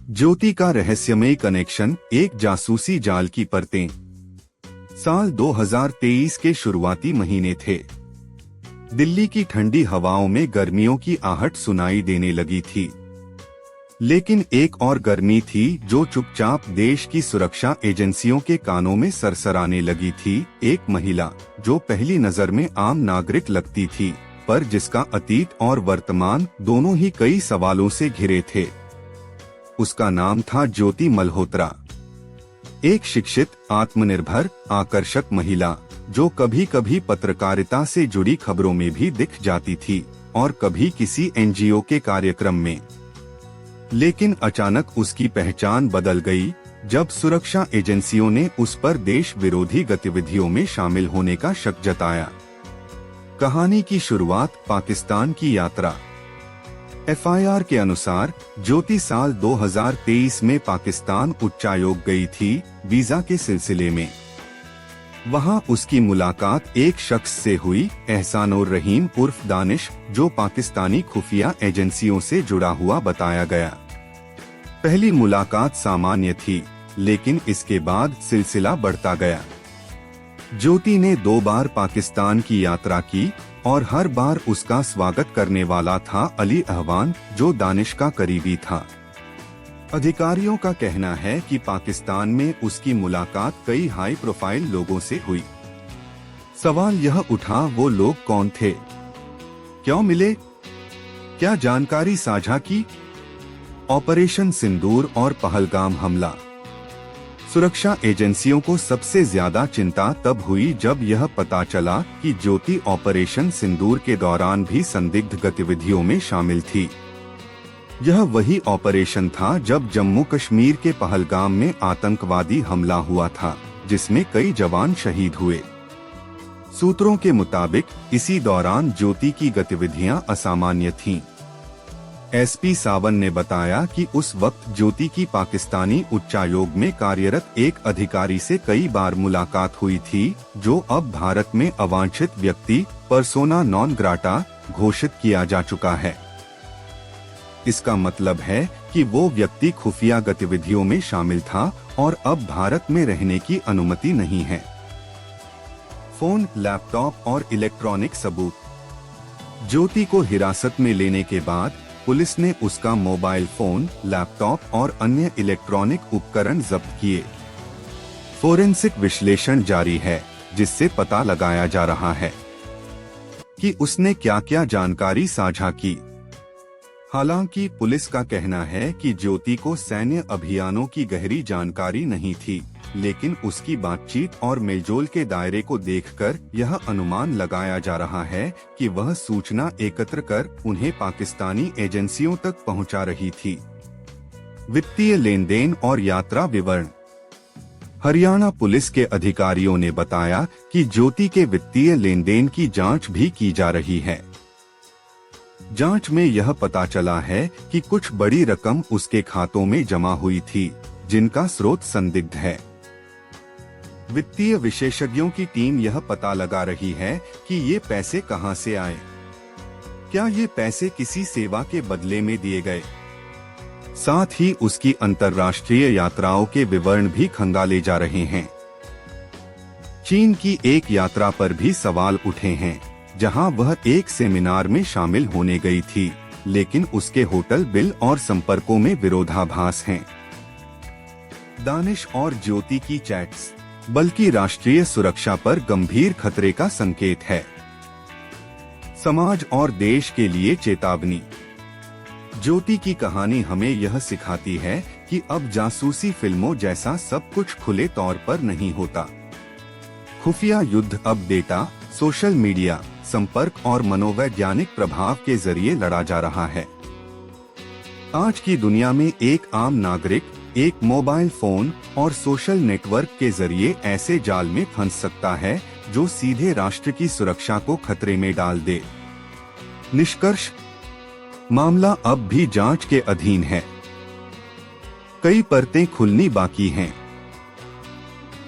ज्योति का रहस्यमय कनेक्शन, एक जासूसी जाल की परतें। साल 2023 के शुरुआती महीने थे। दिल्ली की ठंडी हवाओं में गर्मियों की आहट सुनाई देने लगी थी, लेकिन एक और गर्मी थी जो चुपचाप देश की सुरक्षा एजेंसियों के कानों में सरसराने लगी थी। एक महिला जो पहली नजर में आम नागरिक लगती थी, पर जिसका अतीत और वर्तमान दोनों ही कई सवालों से घिरे थे। उसका नाम था ज्योति मल्होत्रा, एक शिक्षित, आत्मनिर्भर, आकर्षक महिला जो कभी कभी पत्रकारिता से जुड़ी खबरों में भी दिख जाती थी और कभी किसी एनजीओ के कार्यक्रम में। लेकिन अचानक उसकी पहचान बदल गई जब सुरक्षा एजेंसियों ने उस पर देश विरोधी गतिविधियों में शामिल होने का शक जताया। कहानी की शुरुआत पाकिस्तान की यात्रा। एफआईआर के अनुसार ज्योति साल 2023 में पाकिस्तान उच्चायोग गई थी वीजा के सिलसिले में। वहां उसकी मुलाकात एक शख्स से हुई, एहसानुर रहीम उर्फ दानिश, जो पाकिस्तानी खुफिया एजेंसियों से जुड़ा हुआ बताया गया। पहली मुलाकात सामान्य थी, लेकिन इसके बाद सिलसिला बढ़ता गया। ज्योति ने 2 बार पाकिस्तान की यात्रा की और हर बार उसका स्वागत करने वाला था अली अहवान, जो दानिश का करीबी था। अधिकारियों का कहना है कि पाकिस्तान में उसकी मुलाकात कई हाई प्रोफाइल लोगों से हुई। सवाल यह उठा, वो लोग कौन थे, क्यों मिले, क्या जानकारी साझा की? ऑपरेशन सिंदूर और पहलगाम हमला। सुरक्षा एजेंसियों को सबसे ज्यादा चिंता तब हुई जब यह पता चला कि ज्योति ऑपरेशन सिंदूर के दौरान भी संदिग्ध गतिविधियों में शामिल थी। यह वही ऑपरेशन था जब जम्मू कश्मीर के पहलगाम में आतंकवादी हमला हुआ था, जिसमें कई जवान शहीद हुए। सूत्रों के मुताबिक इसी दौरान ज्योति की गतिविधियां असामान्य थीं। एसपी सावन ने बताया कि उस वक्त ज्योति की पाकिस्तानी उच्चायोग में कार्यरत एक अधिकारी से कई बार मुलाकात हुई थी, जो अब भारत में अवांछित व्यक्ति, पर्सोना नॉन ग्राटा, घोषित किया जा चुका है। इसका मतलब है कि वो व्यक्ति खुफिया गतिविधियों में शामिल था और अब भारत में रहने की अनुमति नहीं है। फोन, लैपटॉप और इलेक्ट्रॉनिक सबूत। ज्योति को हिरासत में लेने के बाद पुलिस ने उसका मोबाइल फोन, लैपटॉप और अन्य इलेक्ट्रॉनिक उपकरण जब्त किए। फोरेंसिक विश्लेषण जारी है, जिससे पता लगाया जा रहा है कि उसने क्या क्या जानकारी साझा की। हालांकि पुलिस का कहना है कि ज्योति को सैन्य अभियानों की गहरी जानकारी नहीं थी, लेकिन उसकी बातचीत और मेलजोल के दायरे को देखकर यह अनुमान लगाया जा रहा है कि वह सूचना एकत्र कर उन्हें पाकिस्तानी एजेंसियों तक पहुंचा रही थी। वित्तीय लेनदेन और यात्रा विवरण। हरियाणा पुलिस के अधिकारियों ने बताया कि ज्योति के वित्तीय लेनदेन की जांच भी की जा रही है। जांच में यह पता चला है कि कुछ बड़ी रकम उसके खातों में जमा हुई थी, जिनका स्रोत संदिग्ध है। वित्तीय विशेषज्ञों की टीम यह पता लगा रही है कि ये पैसे कहां से आए। क्या ये पैसे किसी सेवा के बदले में दिए गए? साथ ही उसकी अंतर्राष्ट्रीय यात्राओं के विवरण भी खंगाले जा रहे हैं। चीन की एक यात्रा पर भी सवाल उठे हैं, जहां वह एक सेमिनार में शामिल होने गई थी, लेकिन उसके होटल बिल और संपर्कों में विरोधाभास हैं। दानिश और ज्योति की चैट्स, बल्कि राष्ट्रीय सुरक्षा पर गंभीर खतरे का संकेत है। समाज और देश के लिए चेतावनी। ज्योति की कहानी हमें यह सिखाती है कि अब जासूसी फिल्मों जैसा सब कुछ खुले तौर पर नहीं होता। खुफिया युद्ध अब डेटा, सोशल मीडिया, संपर्क और मनोवैज्ञानिक प्रभाव के जरिए लड़ा जा रहा है। आज की दुनिया में एक आम नागरिक एक मोबाइल फोन और सोशल नेटवर्क के जरिए ऐसे जाल में फंस सकता है जो सीधे राष्ट्र की सुरक्षा को खतरे में डाल दे। निष्कर्ष, मामला अब भी जांच के अधीन है। कई परतें खुलनी बाकी हैं।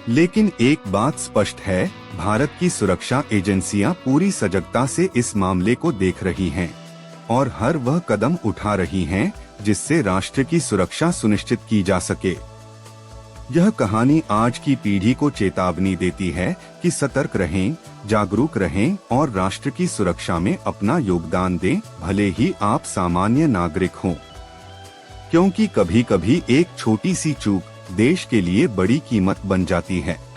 लेकिन एक बात स्पष्ट है, भारत की सुरक्षा एजेंसियां पूरी सजगता से इस मामले को देख रही हैं और हर वह कदम उठा रही हैं जिससे राष्ट्र की सुरक्षा सुनिश्चित की जा सके। यह कहानी आज की पीढ़ी को चेतावनी देती है कि सतर्क रहें, जागरूक रहें और राष्ट्र की सुरक्षा में अपना योगदान दें, भले ही आप सामान्य नागरिक हों। क्योंकि कभी-कभी एक छोटी सी चूक देश के लिए बड़ी कीमत बन जाती है।